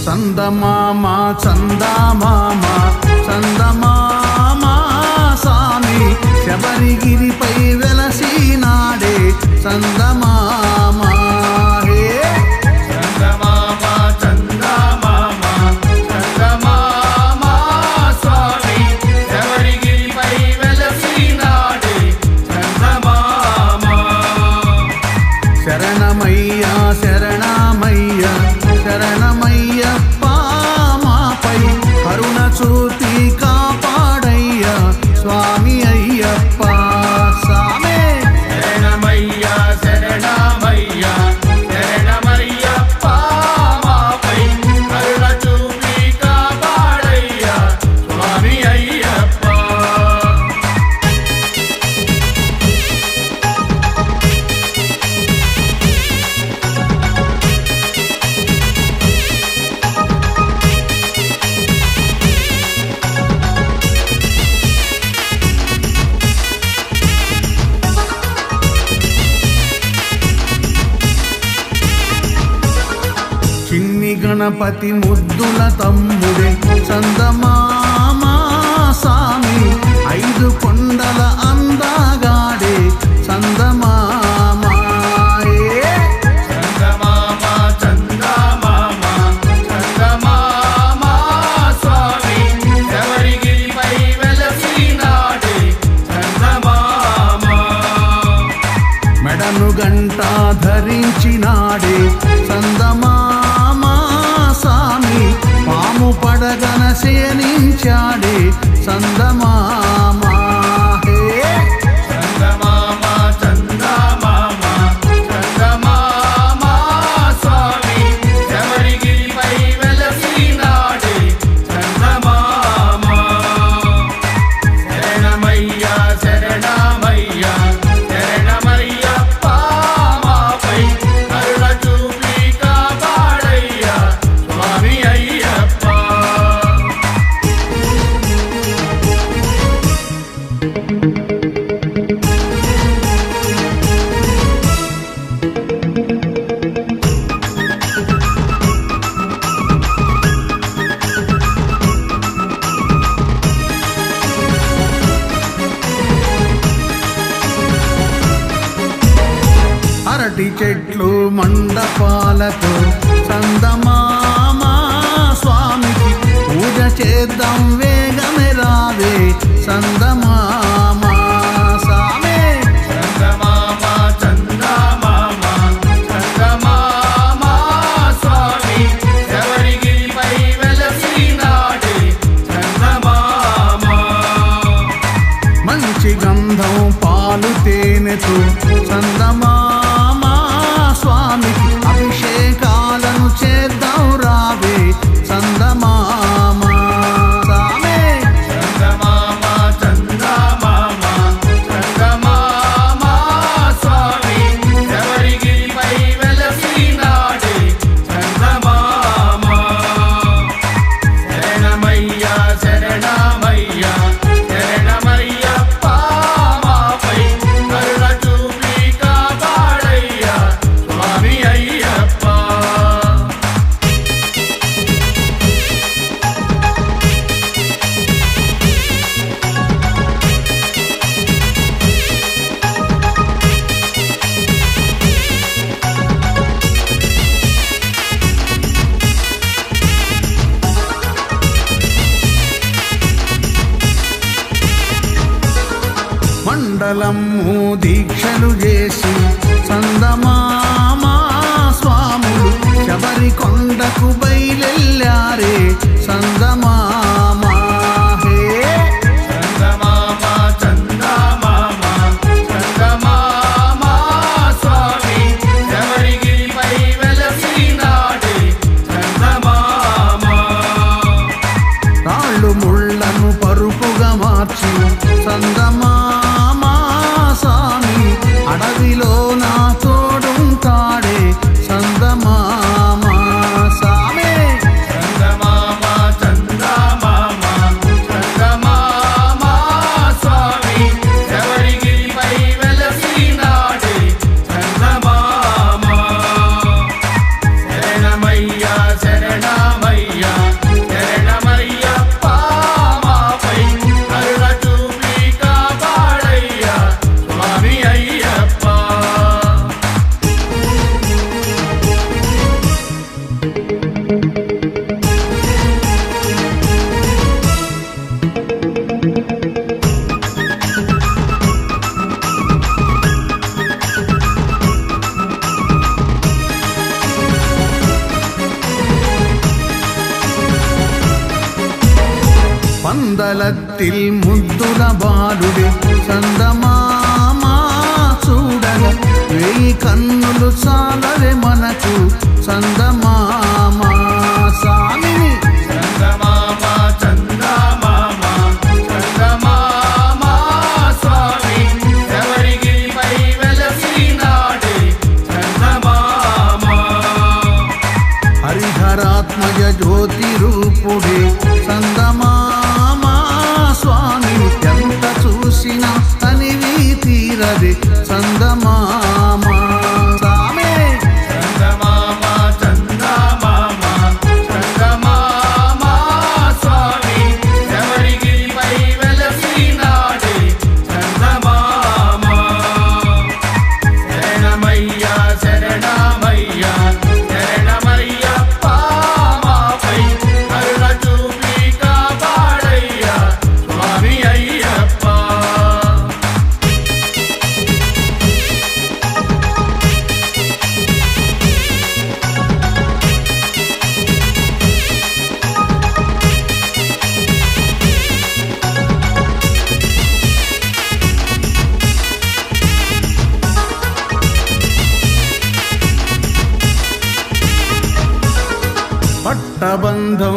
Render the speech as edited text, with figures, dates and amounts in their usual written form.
చందమామ చందమామ చందమామ స్వామి శబరిగిరిపై వెలసినాడే చందమామ శరణమయ్యా శరణమయ్యా శరణమయ్యప్ప మాపై కరుణ చూపి కాపాడయ్యా స్వామి అయ్యప్ప స్వామి శరణమయ్యా శరణమయ్యా శరణమయ్యప్ప మాపై కరుణ చూపి కాపాడయ్యా స్వామి అయ్యప్ప. చిన్ని గణపతి ముద్దుల తమ్ముడే చందమామ స్వామి ఐదు కొండల అందగాడే చందమామ చందమామ చందమామ చందమామ స్వామి శబరిగిరిపై వెలసినాడే చందమామ. మెడను గంట ధరించినాడే చందమామ స్వామి పాము పడగన శయనించాడే చందమామ చందమామ చందమామ చందమామ స్వామి శబరిగిరిపై వెలసినాడే చందమామ. శరణమయ్యా శరణమయ్యా శరణమయ్యప్ప మాపై కరుణ చూపి కాపాడయ్యా స్వామి అయ్యప్ప. అరటి చెట్లు మండపాలతో చందమామ స్వామికి పూజ చేద్దాం వేగమే రావే చందమామ స్వామి చందమామ చందమామ చందమామ స్వామి శబరిగిరిపై వెలసినాడే చందమామ. మంచి గంధం పాలు తేనెతో చందమామ స్వామికి అభిషేకాలను చేద్దాం రావే చందమామ స్వామి చందమామ చందమామ చందమామ స్వామి శబరిగిరిపై వెలసినాడే చందమామ. శరణమయ్యా శరణమయ్యా శరణమయ్యప్ప మాపై కరుణ చూపి కాపాడయ్యా స్వామి అయ్యప్ప. మండలము దీక్షలు చేసి చందమామ స్వాములు శబరి కొండకు బయలెల్లారే చందమామ చందమామ చందమామ చందమామ స్వామి శబరిగిరిపై వెలసినాడే చందమామ. రాళ్ళు ముళ్ళను పరుపుగా మార్చి చందమామ స్వామి అడవిలో నా తోడుంటాడే చందమామ స్వామి చందమామ చందమామ చందమామ స్వామి శబరిగిరిపై వెలసినాడే చందమామ. శరణమయ్యా శరణమయ్యా పందలత్తిల్ ముద్దుల బాలుడే చందమామ చూడగ వేయి కన్నులు చాలవే మనకు చందమామ సామిని చందమామ చందమామ చందమామ స్వామి శబరిగిరిపై వెలసినాడే చందమామ హరిహరాత్మజ జ్యోతి రూపుడే చందమామ స్వామి ఎంత చూసినా తనివి తీరదే చందమామ సామే చందమామ చందమామ చందమామ స్వామి శబరిగిరిపై వెలసినాడే చందమామ శరణమయ్యా శరణమయ్యా శరణమయ్యప్ప మాపై కరుణ చూపి కాపాడయ్యా స్వామి అయ్యప్ప పట్టబంధం